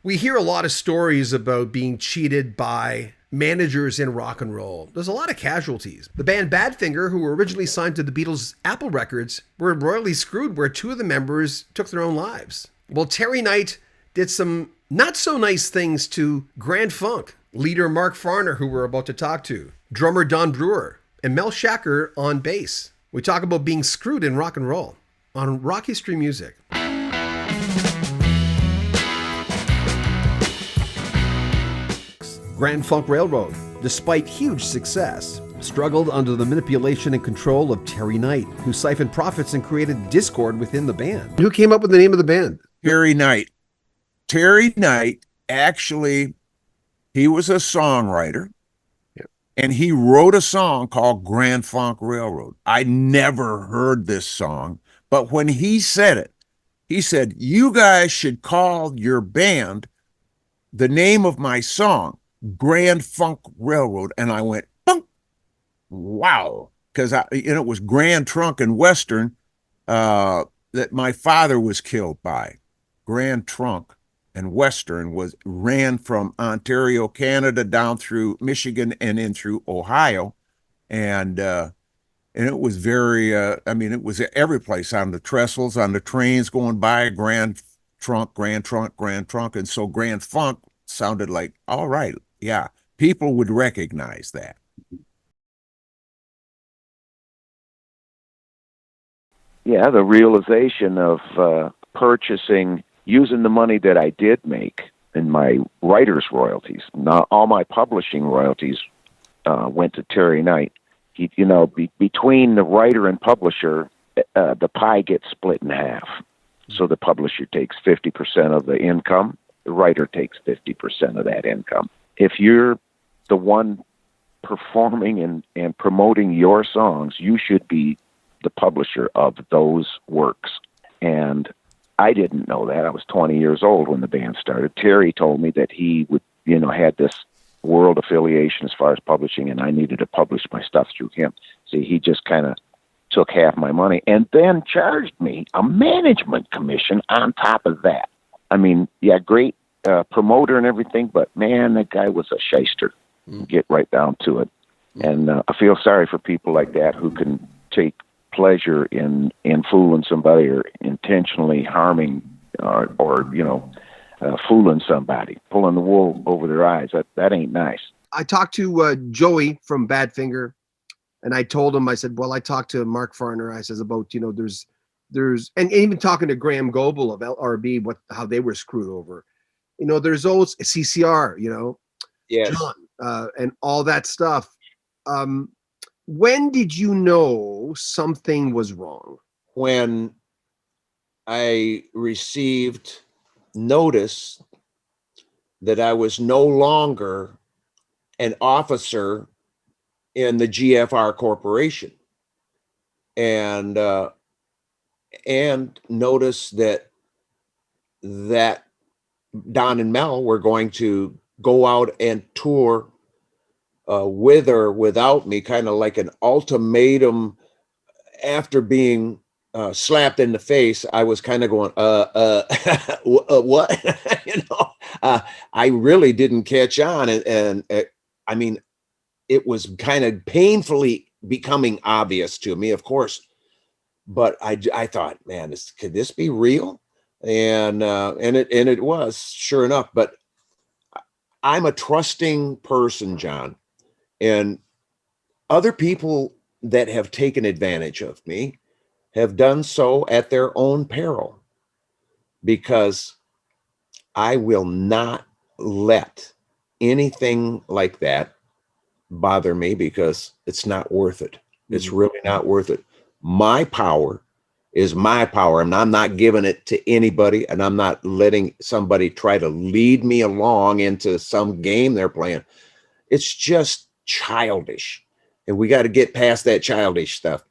We hear a lot of stories about being cheated by managers in rock and roll. There's a lot of casualties. The band Badfinger, who were originally signed to the Beatles' Apple Records, were royally screwed where two of the members took their own lives. Well, Terry Knight did some not so nice things to Grand Funk, leader Mark Farner, who we're about to talk to, drummer Don Brewer, and Mel Shacker on bass. We talk about being screwed in rock and roll on Rock History Music. Grand Funk Railroad, despite huge success, struggled under the manipulation and control of Terry Knight, who siphoned profits and created discord within the band. Who came up with the name of the band? Terry Knight. Terry Knight, actually, he was a songwriter, and he wrote a song called Grand Funk Railroad. I never heard this song, but when he said it, he said, "You guys should call your band the name of my song, Grand Funk Railroad." And I went, "Bunk." Wow. Because it was Grand Trunk and Western that my father was killed by. Grand Trunk and Western ran from Ontario, Canada, down through Michigan and in through Ohio. And it was very, it was every place, on the trestles, on the trains going by, Grand Trunk, Grand Trunk, Grand Trunk. And so Grand Funk sounded like, all right, yeah, people would recognize that. Yeah, the realization of using the money that I did make in my writer's royalties. Not all my publishing royalties went to Terry Knight. Between the writer and publisher, the pie gets split in half. So the publisher takes 50% of the income, the writer takes 50% of that income. If you're the one performing and promoting your songs, you should be the publisher of those works. And I didn't know that. I was 20 years old when the band started. Terry told me that he would, had this world affiliation as far as publishing, and I needed to publish my stuff through him. See, he just kind of took half my money and then charged me a management commission on top of that. I mean, yeah, great promoter and everything, but man, that guy was a shyster. Get right down to it. And I feel sorry for people like that who can take pleasure in fooling somebody or intentionally harming or fooling somebody, pulling the wool over their eyes. That ain't nice. I talked to Joey from Badfinger, and I told him, I said, well, I talked to Mark Farner. I says about, there's, and even talking to Graham Goebel of LRB, how they were screwed over. There's always CCR, Yes. John, and all that stuff. When did you know something was wrong? When I received notice that I was no longer an officer in the GFR Corporation, and notice that Don and Mel were going to go out and tour with or without me, kind of like an ultimatum. After being slapped in the face, I was kind of going, what? I really didn't catch on. And I mean, it was kind of painfully becoming obvious to me, of course. But I thought, man, could this be real? And it was, sure enough. But I'm a trusting person, John, and other people that have taken advantage of me have done so at their own peril, because I will not let anything like that bother me, because it's not worth it. It's really not worth it. My power is my power, and I'm not giving it to anybody, and I'm not letting somebody try to lead me along into some game they're playing. It's just childish, and we got to get past that childish stuff.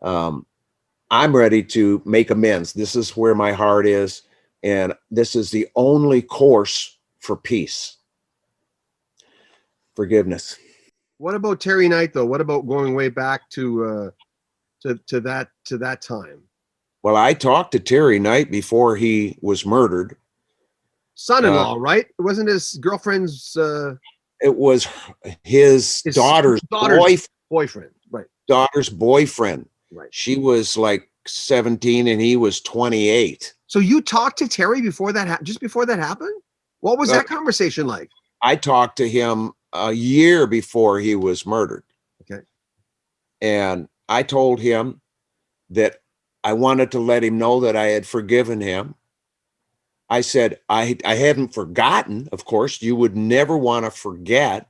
I'm ready to make amends. This is where my heart is, and this is the only course for peace. Forgiveness. What about Terry Knight, though? What about going way back to that time? Well, I talked to Terry Knight before he was murdered. son-in-law, right? It wasn't his girlfriend's It was his daughter's boyfriend, right? Daughter's boyfriend. Right. She was like 17 and he was 28. So you talked to Terry before that, just before that happened? What was that conversation like? I talked to him a year before he was murdered. Okay. And I told him that I wanted to let him know that I had forgiven him. I said, I haven't forgotten, of course. You would never want to forget,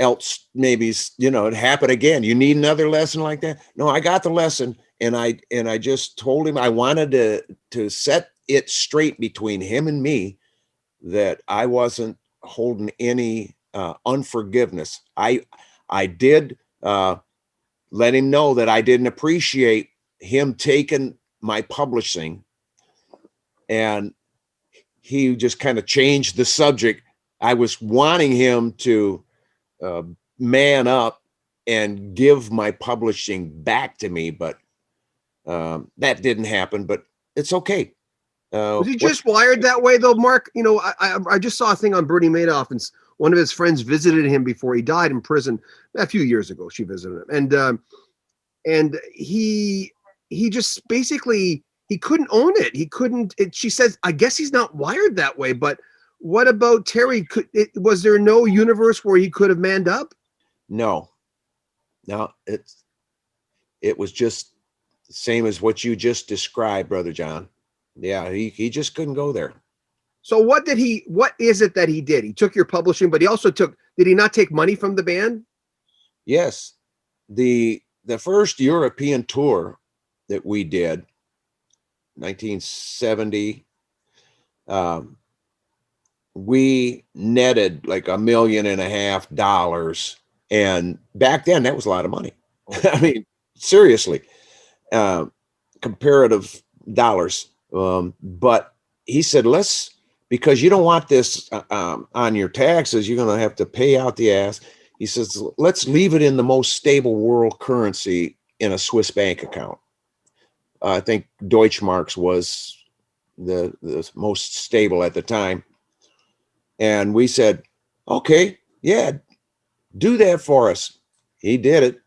else maybe, it happened again. You need another lesson like that? No, I got the lesson. And I just told him I wanted to set it straight between him and me that I wasn't holding any unforgiveness. I did let him know that I didn't appreciate him taking my publishing, and he just kind of changed the subject. I was wanting him to man up and give my publishing back to me, but that didn't happen. But it's okay. Was he just wired that way, though, Mark? I just saw a thing on Bernie Madoff, and one of his friends visited him before he died in prison a few years ago. She visited him, and he just basically he couldn't own it. He couldn't. She says, I guess he's not wired that way. But what about Terry? Was there no universe where he could have manned up? No, it was just the same as what you just described, Brother John. Yeah, he just couldn't go there. So what is it that he did? He took your publishing, but he also did he not take money from the band? Yes. The first European tour that we did, 1970, we netted like $1.5 million. And back then that was a lot of money. I mean, seriously, comparative dollars. But he said, because you don't want this on your taxes, you're going to have to pay out the ass. He says, let's leave it in the most stable world currency in a Swiss bank account. I think Deutschmarks was the most stable at the time. And we said, okay, yeah, do that for us. He did it,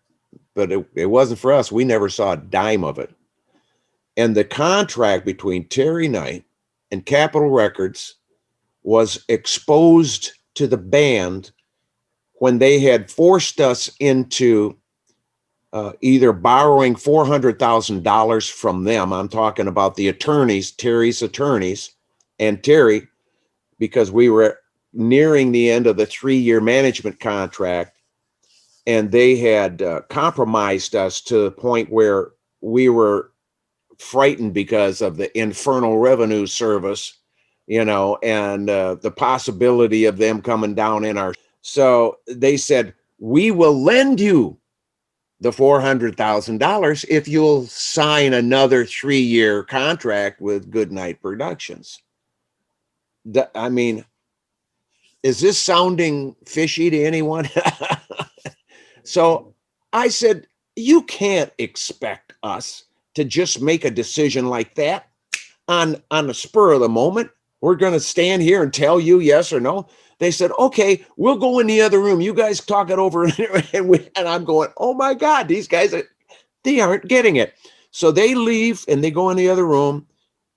but it wasn't for us. We never saw a dime of it. And the contract between Terry Knight and Capitol Records was exposed to the band when they had forced us into either borrowing $400,000 from them. I'm talking about the attorneys, Terry's attorneys, and Terry, because we were nearing the end of the 3-year management contract, and they had compromised us to the point where we were frightened because of the Infernal Revenue Service, and the possibility of them coming down in our. So they said, we will lend you the $400,000 if you'll sign another 3-year contract with Goodnight Productions. I mean, is this sounding fishy to anyone? So I said, you can't expect us to just make a decision like that on the spur of the moment. We're going to stand here and tell you yes or no. They said, okay, we'll go in the other room. You guys talk it over. And I'm going, oh my God, these guys, they aren't getting it. So they leave and they go in the other room.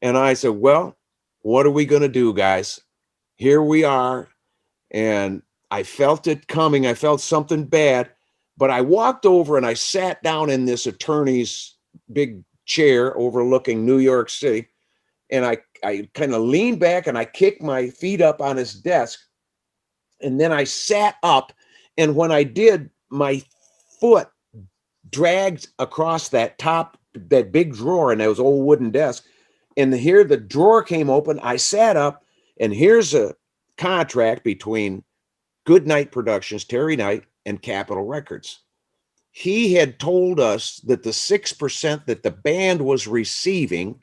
And I said, well, what are we going to do, guys? Here we are. And I felt it coming. I felt something bad, but I walked over and I sat down in this attorney's big chair overlooking New York City. And I kind of leaned back and I kicked my feet up on his desk. And then I sat up. And when I did, my foot dragged across that big drawer in those old wooden desk. And here the drawer came open. I sat up, and here's a contract between Goodnight Productions, Terry Knight, and Capitol Records. He had told us that the 6% that the band was receiving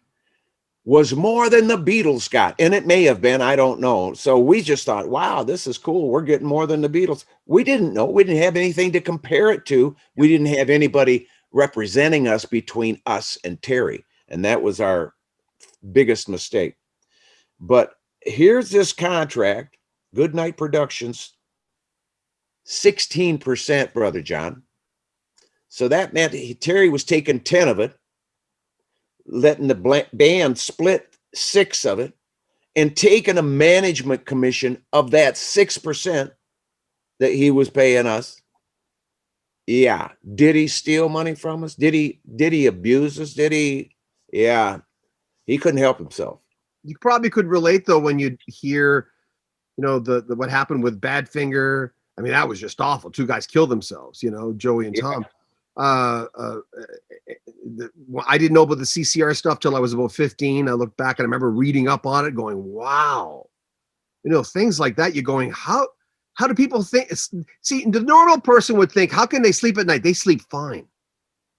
was more than the Beatles got. And it may have been, I don't know. So we just thought, wow, this is cool. We're getting more than the Beatles. We didn't know. We didn't have anything to compare it to. We didn't have anybody representing us between us and Terry. And that was our biggest mistake. But here's this contract, Goodnight Productions, 16%, Brother John. So that meant Terry was taking 10 of it, letting the band split 6 of it, and taking a management commission of that 6% that he was paying us. Yeah. Did he steal money from us? Did he abuse us? Did he? Yeah. He couldn't help himself. You probably could relate though when you hear, the what happened with Badfinger. I mean, that was just awful. 2 guys killed themselves, Joey and Tom. I didn't know about the CCR stuff till I was about 15. I look back and I remember reading up on it going, wow. Things like that. You're going, how do people think? See, the normal person would think, how can they sleep at night? They sleep fine.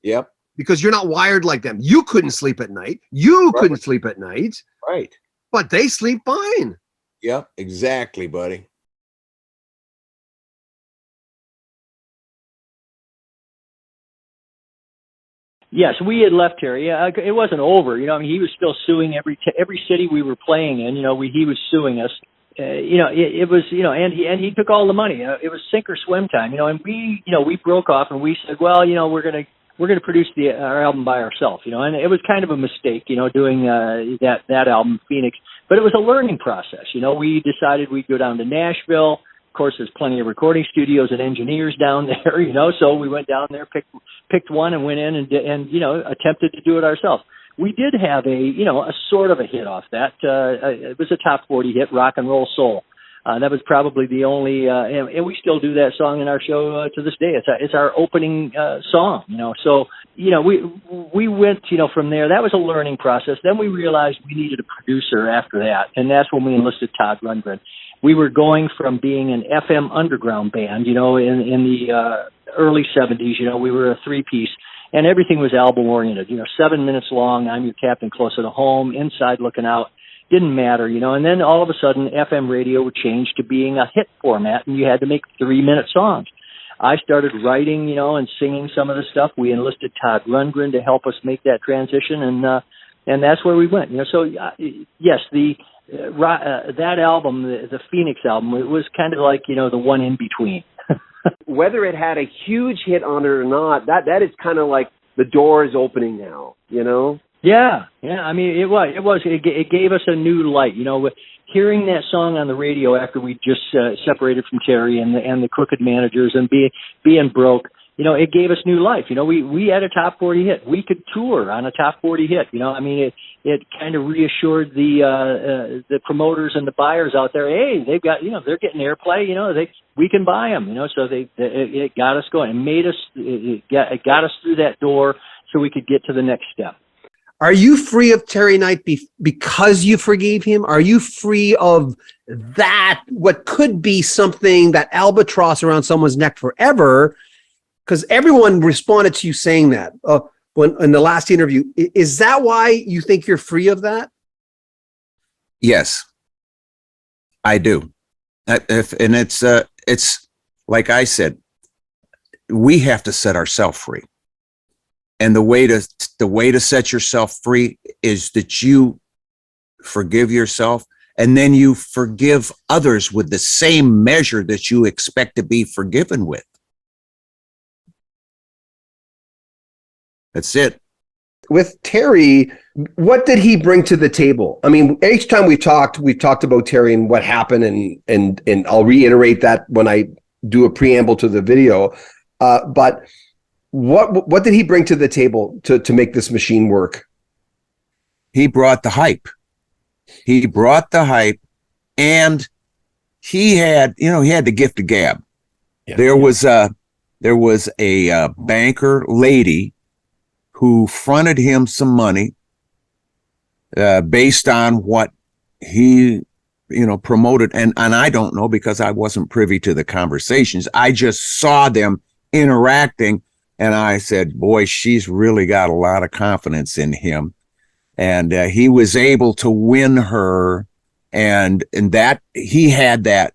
Yep. Because you're not wired like them. You couldn't sleep at night. You couldn't sleep at night. Right. But they sleep fine. Yep, exactly, buddy. Yes, we had left Terry. It wasn't over. He was still suing every city we were playing in. He was suing us. It was, and he took all the money. It was sink or swim time. And we broke off and we said, well, we're gonna produce our album by ourselves. And it was kind of a mistake, doing that album, Phoenix. But it was a learning process. We decided we'd go down to Nashville. Of course, there's plenty of recording studios and engineers down there, so we went down there, picked one and went in and attempted to do it ourselves. We did have a sort of a hit off that. It was a top 40 hit, Rock and Roll Soul. That was probably the only, and we still do that song in our show to this day. It's our opening song, So, we went, from there. That was a learning process. Then we realized we needed a producer after that, and that's when we enlisted Todd Rundgren. We were going from being an FM underground band, in the early 70s. We were a 3-piece, and everything was album oriented. 7 minutes long. I'm Your Captain, Closer to Home, Inside Looking Out. Didn't matter, And then all of a sudden, FM radio would change to being a hit format, and you had to make 3-minute songs. I started writing, and singing some of the stuff. We enlisted Todd Rundgren to help us make that transition, and that's where we went. So yes, that album, the Phoenix album, it was kind of like the one in between. Whether it had a huge hit on it or not, that is kind of like the door is opening now. Yeah. I mean, it gave us a new light. Hearing that song on the radio after we just separated from Terry and the Crooked Managers and being broke, it gave us new life. We had a top 40 hit. We could tour on a top 40 hit. It kind of reassured the promoters and the buyers out there. Hey, they've got, they're getting airplay. We can buy them. So it got us going. It made us. It got us through that door so we could get to the next step. Are you free of Terry Knight because you forgave him? Are you free of that, what could be something, that albatross around someone's neck forever? Because everyone responded to you saying that when in the last interview. Is that why you think you're free of that? Yes, I do. And it's like I said, we have to set ourselves free. And the way to set yourself free is that you forgive yourself, and then you forgive others with the same measure that you expect to be forgiven with. That's it. With Terry, what did he bring to the table? I mean, each time we've talked about Terry and what happened, and I'll reiterate that when I do a preamble to the video. But what did he bring to the table to make this machine work? He brought the hype. And he had the gift of gab. Yeah. There was a banker lady who fronted him some money based on what he promoted, and I don't know, because I wasn't privy to the conversations. I just saw them interacting, and I said, boy, she's really got a lot of confidence in him. And he was able to win her, and that he had that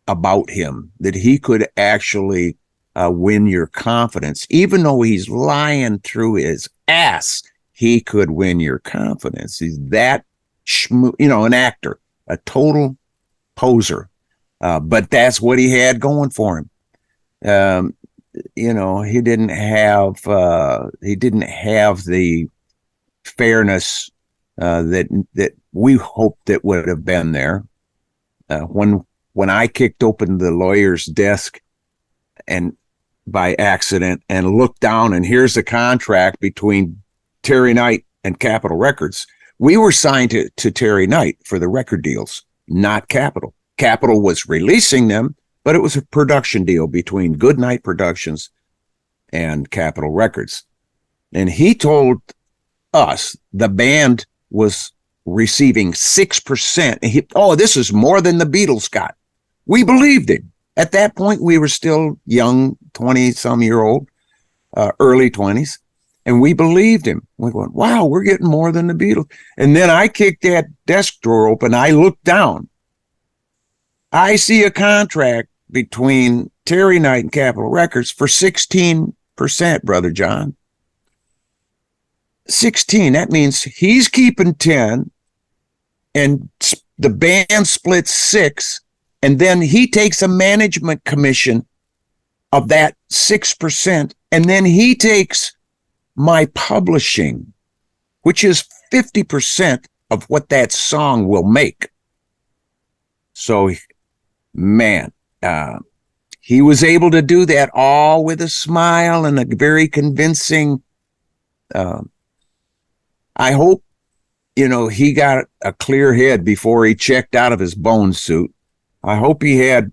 about him, that he could actually win your confidence. Even though he's lying through his ass, he could win your confidence. He's that, an actor. a total poser. But that's what he had going for him. He didn't have the fairness that we hoped that would have been there. When I kicked open the lawyer's desk and by accident and looked down, and here's the contract between Terry Knight and Capitol Records. We were signed to Terry Knight for the record deals, not Capitol. Capitol was releasing them, but it was a production deal between Goodnight Productions and Capitol Records. And he told us the band was receiving 6%. This is more than the Beatles got. We believed him. At that point, we were still young, 20-some-year-old, early 20s, and we believed him. We went, wow, we're getting more than the Beatles. And then I kicked that desk drawer open. I looked down. I see a contract between Terry Knight and Capitol Records for 16%, Brother John. 16. That means he's keeping 10, and the band splits 6, and then he takes a management commission of that 6%, and then he takes my publishing, which is 50% of what that song will make. So, man, he was able to do that all with a smile and a very convincing. I hope, he got a clear head before he checked out of his bone suit. I hope he had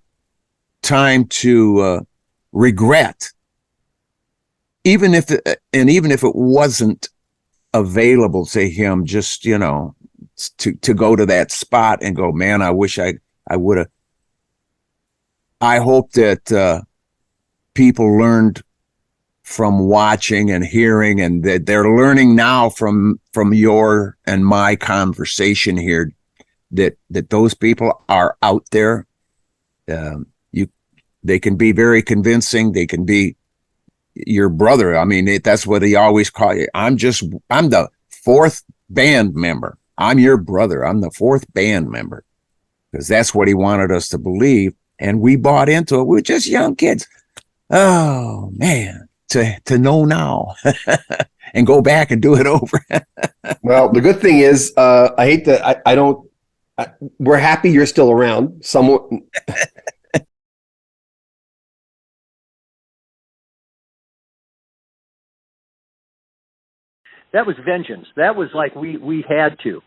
time to regret, even if it wasn't available to him, just to go to that spot and go, man, I wish I would have. I hope that people learned from watching and hearing, and that they're learning now from your and my conversation here, that those people are out there. They can be very convincing. They can be your brother. I mean, that's what they always call you. I'm the fourth band member. I'm your brother. I'm the fourth band member, because that's what he wanted us to believe. And we bought into it. We were just young kids. Oh man, to know now and go back and do it over. Well, the good thing is, I hate that I don't. We're happy you're still around. Somewhat. That was vengeance. That was like we had to.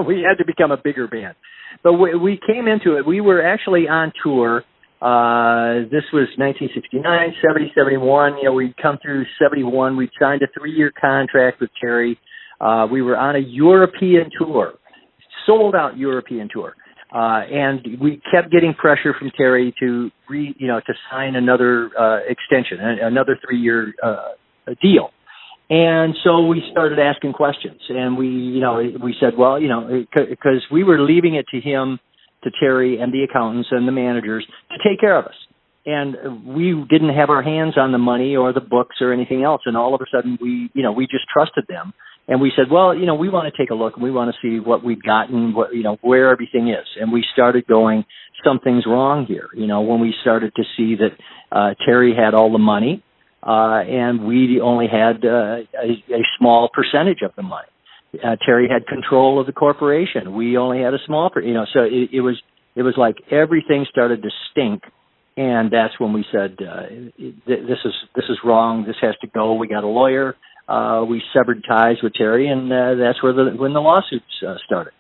We had to become a bigger band. But we came into it. We were actually on tour. This was 1969, 70, 71. We'd come through 71. We'd signed a 3-year contract with Terry. We were on a European tour, sold out European tour. And we kept getting pressure from Terry to sign another extension, another 3-year deal. And so we started asking questions, and we said, well, because we were leaving it to him, to Terry and the accountants and the managers to take care of us. And we didn't have our hands on the money or the books or anything else. And all of a sudden we just trusted them. And we said, well, we want to take a look, and we want to see what we've gotten, where everything is. And we started going, something's wrong here. When we started to see that Terry had all the money, and we only had a small percentage of the money. Terry had control of the corporation. We only had a small, so it was like everything started to stink. And that's when we said, this is wrong. This has to go. We got a lawyer. We severed ties with Terry, and that's when the lawsuits started.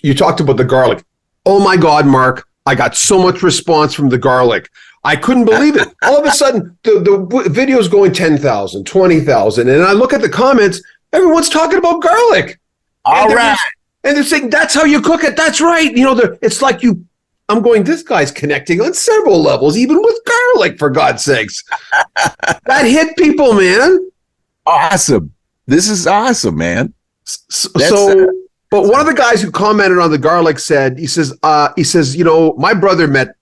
You talked about the garlic. Oh my God, Mark, I got so much response from the garlic. I couldn't believe it. All of a sudden, the video's going 10,000, 20,000. And I look at the comments, everyone's talking about garlic. All right. And they're saying, that's how you cook it. That's right. It's like I'm going, this guy's connecting on several levels, even with garlic, for God's sakes. That hit people, man. Awesome. This is awesome, man. But one of the guys who commented on the garlic said, he says, my brother met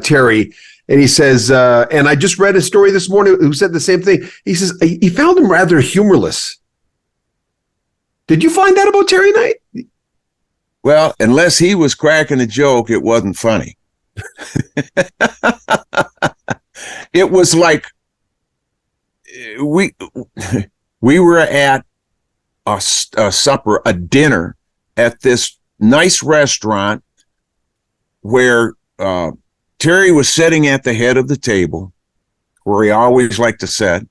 Terry, and he says, and I just read a story this morning who said the same thing. He says, he found him rather humorless. Did you find that about Terry Knight? Well, unless he was cracking a joke, it wasn't funny. It was like we were at a supper, a dinner at this nice restaurant where Terry was sitting at the head of the table, where he always liked to sit.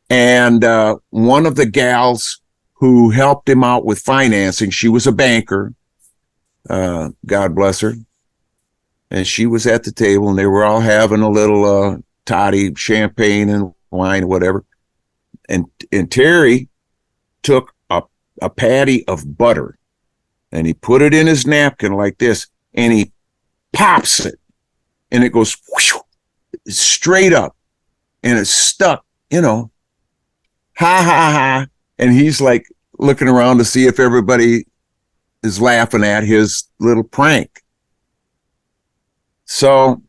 And one of the gals who helped him out with financing, she was a banker, God bless her. And she was at the table, and they were all having a little toddy, champagne and wine, whatever. And Terry took a patty of butter, and he put it in his napkin like this, and he pops it, and it goes whoosh, straight up, and it's stuck, ha ha ha. And he's like looking around to see if everybody is laughing at his little prank. So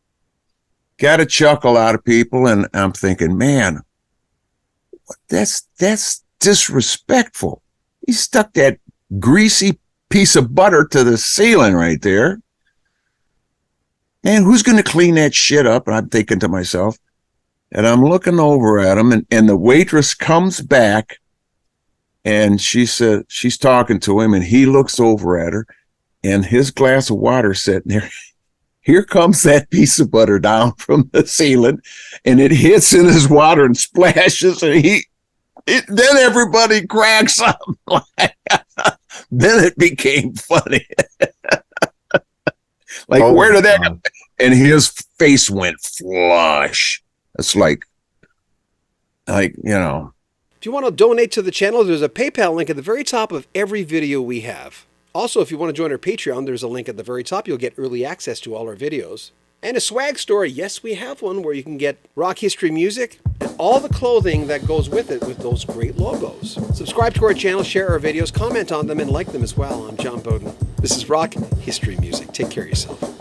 got a chuckle out of people, and I'm thinking, man, that's disrespectful. He stuck that greasy piece of butter to the ceiling right there. Man, who's going to clean that shit up? And I'm thinking to myself, and I'm looking over at him, and the waitress comes back, and she said, she's talking to him, and he looks over at her, and his glass of water sitting there. Here comes that piece of butter down from the ceiling, and it hits in his water and splashes, and then everybody cracks up. Then it became funny. Like, where did that go? And his face went flush. It's like, If you want to donate to the channel, there's a PayPal link at the very top of every video we have. Also, if you want to join our Patreon, there's a link at the very top. You'll get early access to all our videos. And a swag store. Yes, we have one where you can get rock history music and all the clothing that goes with it with those great logos. Subscribe to our channel, share our videos, comment on them, and like them as well. I'm John Bowden. This is Rock History Music. Take care of yourself.